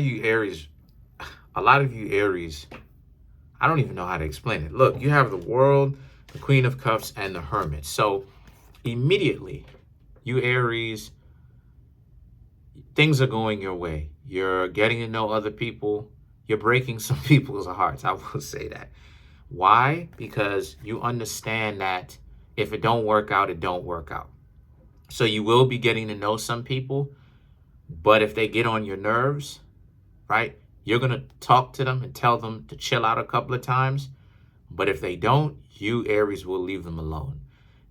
you Aries, a lot of you Aries, I don't even know how to explain it. Look, you have the World, the Queen of Cups, and the Hermit. So immediately, you Aries, things are going your way. You're getting to know other people. You're breaking some people's hearts. I will say that. Why? Because you understand that if it don't work out, it don't work out. So you will be getting to know some people, but if they get on your nerves, right, you're going to talk to them and tell them to chill out a couple of times. But if they don't, you Aries will leave them alone.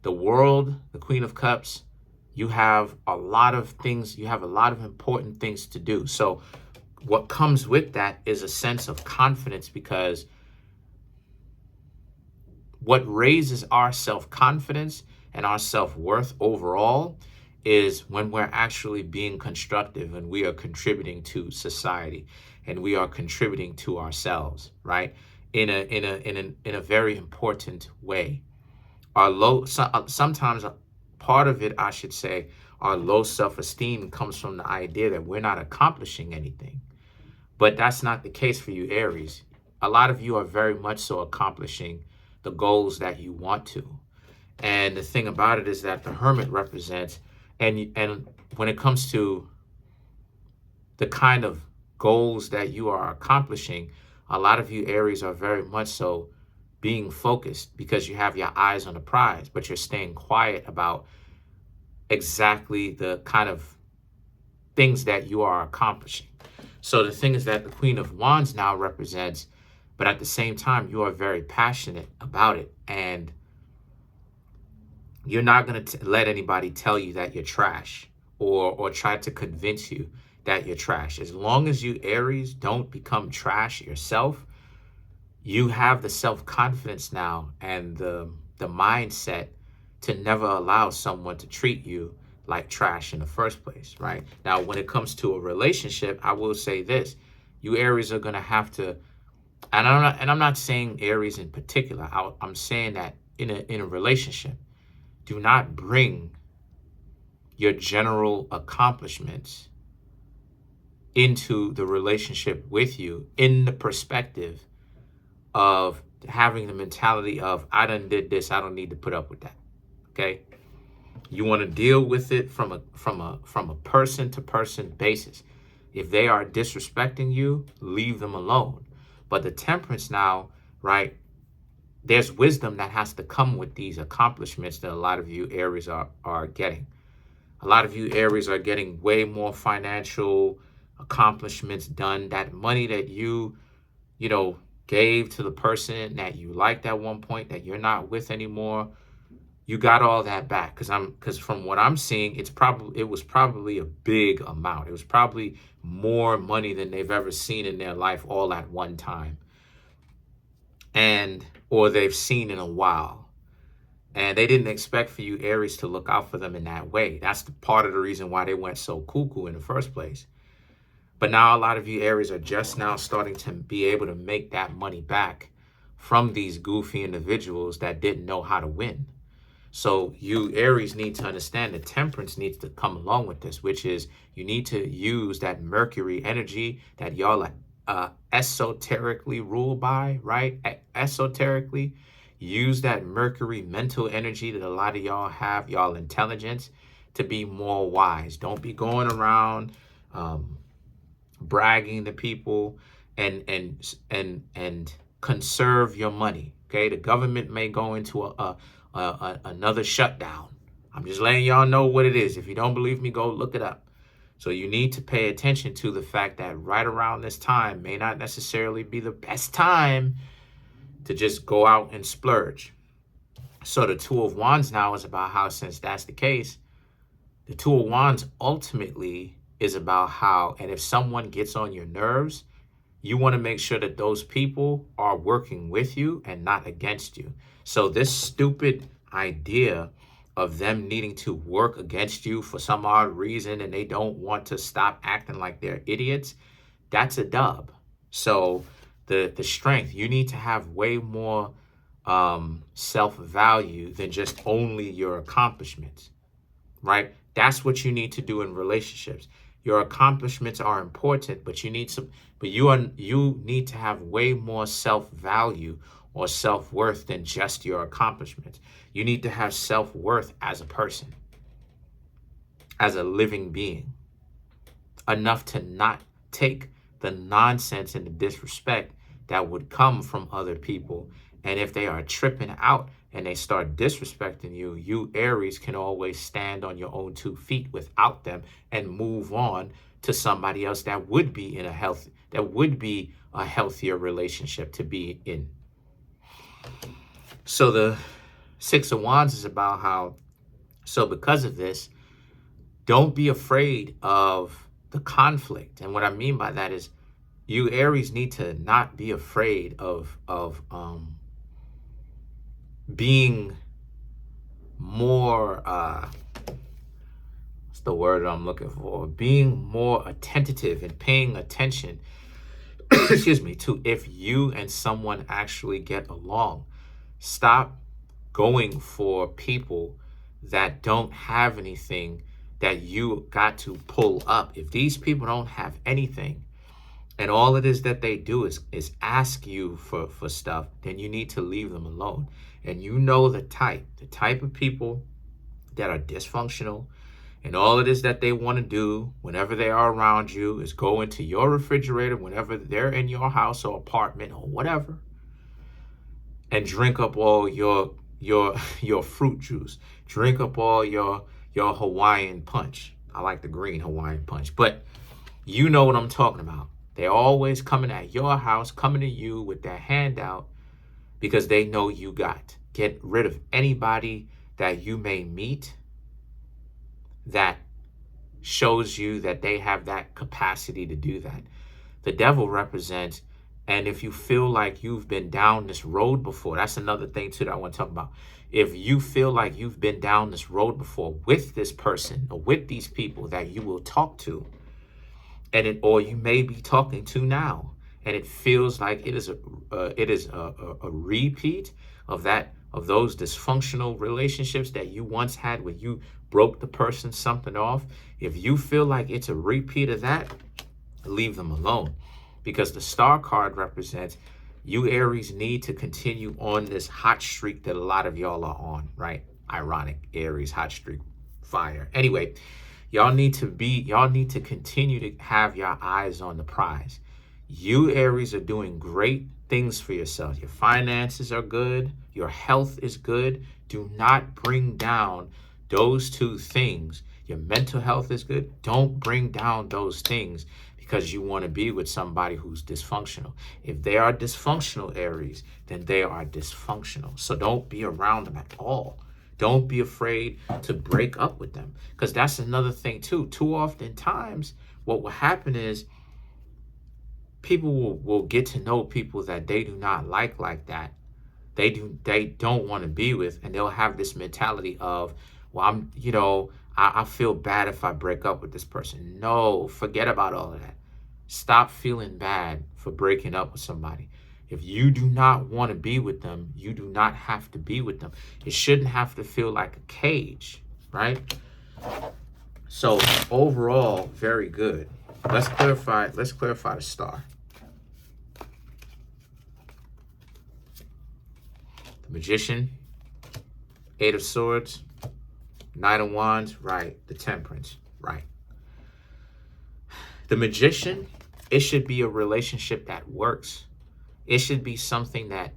The World, the Queen of Cups, you have a lot of things, you have a lot of important things to do. So what comes with that is a sense of confidence, because what raises our self-confidence and our self-worth overall is when we're actually being constructive and we are contributing to society and we are contributing to ourselves, right? In a very important way. Sometimes part of it, I should say, our low self-esteem comes from the idea that we're not accomplishing anything. But that's not the case for you Aries. A lot of you are very much so accomplishing the goals that you want to. And the thing about it is that the Hermit represents, and when it comes to the kind of goals that you are accomplishing, a lot of you Aries are very much so being focused because you have your eyes on the prize, but you're staying quiet about exactly the kind of things that you are accomplishing. So the thing is that the Queen of Wands now represents, but at the same time, you are very passionate about it. And you're not going to let anybody tell you that you're trash or try to convince you that you're trash. As long as you Aries don't become trash yourself, you have the self-confidence now and the mindset to never allow someone to treat you like trash in the first place, right? Now, when it comes to a relationship, I will say this: you Aries are going to have to, and I'm not saying Aries in particular. I'm saying that in a relationship, do not bring your general accomplishments into the relationship with you in the perspective of having the mentality of, I done did this, I don't need to put up with that. Okay? You want to deal with it from a person to person basis. If they are disrespecting you, leave them alone. But the Temperance now, right? There's wisdom that has to come with these accomplishments that a lot of you Aries are getting. A lot of you Aries are getting way more financial accomplishments done. That money that you gave to the person that you liked at one point that you're not with anymore, you got all that back. Because from what I'm seeing, it was probably a big amount. It was probably more money than they've ever seen in their life all at one time, or they've seen in a while. And they didn't expect for you Aries to look out for them in that way. That's the part of the reason why they went so cuckoo in the first place. But now a lot of you Aries are just now starting to be able to make that money back from these goofy individuals that didn't know how to win. So you Aries need to understand that Temperance needs to come along with this, which is you need to use that Mercury energy that y'all esoterically ruled by, right? Esoterically, use that Mercury mental energy that a lot of y'all have, y'all intelligence, to be more wise. Don't be going around bragging to people, and conserve your money. Okay, the government may go into another shutdown. I'm just letting y'all know what it is. If you don't believe me, go look it up. So you need to pay attention to the fact that right around this time may not necessarily be the best time to just go out and splurge. So the Two of Wands now is about how, since that's the case, the Two of Wands ultimately is about how, and if someone gets on your nerves, you want to make sure that those people are working with you and not against you. So this stupid idea of them needing to work against you for some odd reason and they don't want to stop acting like they're idiots, that's a dub. So the strength, you need to have way more self-value than just only your accomplishments, right? That's what you need to do in relationships. Your accomplishments are important, but you need you need to have way more self-value or self-worth than just your accomplishments. You need to have self-worth as a person, as a living being, enough to not take the nonsense and the disrespect that would come from other people. And if they are tripping out and they start disrespecting you, you Aries can always stand on your own 2 feet without them and move on to somebody else that would be in a healthier relationship to be in. So the 6 of Wands is about how, so because of this, don't be afraid of the conflict. And what I mean by that is you Aries need to not be afraid of being more, what's the word I'm looking for? Being more attentive and paying attention, excuse me, to if you and someone actually get along. Stop going for people that don't have anything that you got to pull up. If these people don't have anything, and all it is that they do is ask you for stuff, then you need to leave them alone. And you know the type of people that are dysfunctional, and all it is that they want to do whenever they are around you is go into your refrigerator whenever they're in your house or apartment or whatever, and drink up all your fruit juice, drink up all your Hawaiian punch. I like the green Hawaiian punch, but you know what I'm talking about. They're always coming at your house, coming to you with their hand out because they know you got. Get rid of anybody that you may meet that shows you that they have that capacity to do that. The devil represents, and if you feel like you've been down this road before, that's another thing too that I want to talk about. If you feel like you've been down this road before with this person or with these people that you will talk to, or you may be talking to now, and it feels like it is a repeat of those dysfunctional relationships that you once had where you broke the person something off. If you feel like it's a repeat of that, leave them alone, because the Star card represents you Aries need to continue on this hot streak that a lot of y'all are on, right? Ironic, Aries hot streak, fire. Anyway, y'all need to continue to have your eyes on the prize. You Aries are doing great things for yourself. Your finances are good. Your health is good. Do not bring down those 2 things. Your mental health is good. Don't bring down those things because you want to be with somebody who's dysfunctional. If they are dysfunctional Aries, then they are dysfunctional. So don't be around them at all. Don't be afraid to break up with them, because that's another thing too. Too often times, what will happen is people will get to know people that they do not like that. They don't want to be with, and they'll have this mentality of, well, I feel bad if I break up with this person. No, forget about all of that. Stop feeling bad for breaking up with somebody. If you do not want to be with them, you do not have to be with them. It shouldn't have to feel like a cage, right? So overall, very good. Let's clarify the star. The Magician, 8 of Swords, 9 of Wands, right. The Temperance, right. The Magician, it should be a relationship that works. It should be something that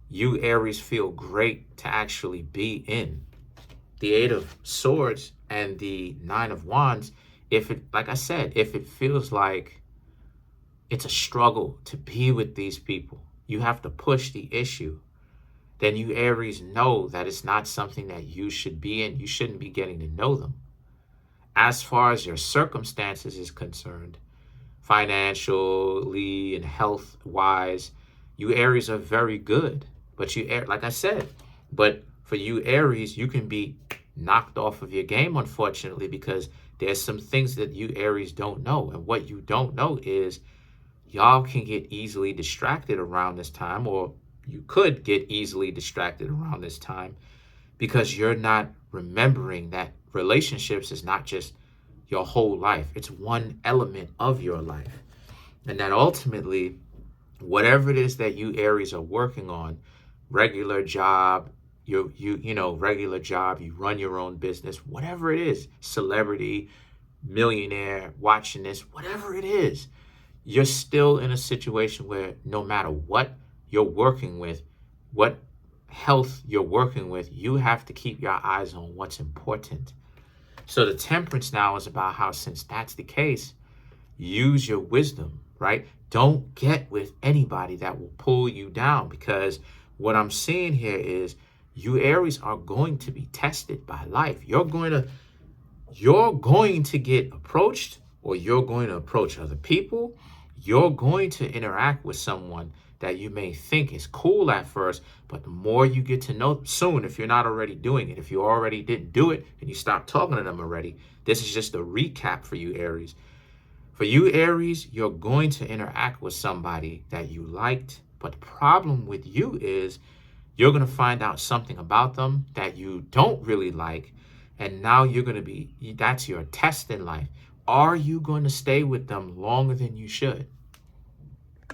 you Aries feel great to actually be in. The 8 of Swords and the 9 of Wands, like I said, if it feels like it's a struggle to be with these people, you have to push the issue, then you Aries know that it's not something that you should be in. You shouldn't be getting to know them. As far as your circumstances is concerned, financially and health-wise, you Aries are very good. But like I said, but for you Aries, you can be knocked off of your game, unfortunately, because there's some things that you Aries don't know. And what you don't know is y'all can get easily distracted around this time, or you could get easily distracted around this time because you're not remembering that relationships is not just your whole life. It's one element of your life. And that ultimately, whatever it is that you Aries are working on, regular job, regular job, you run your own business, whatever it is, celebrity, millionaire, watching this, whatever it is, you're still in a situation where no matter what you're working with, what health you're working with, you have to keep your eyes on what's important. So the temperance now is about how, since that's the case, use your wisdom, right? Don't get with anybody that will pull you down, because what I'm seeing here is you Aries are going to be tested by life. You're going to get approached, or you're going to approach other people. You're going to interact with someone that you may think is cool at first, but the more you get to know soon, if you're not already doing it, if you already didn't do it and you stopped talking to them already, this is just a recap for you Aries. For you Aries, you're going to interact with somebody that you liked, but the problem with you is you're going to find out something about them that you don't really like, and now that's your test in life. Are you going to stay with them longer than you should?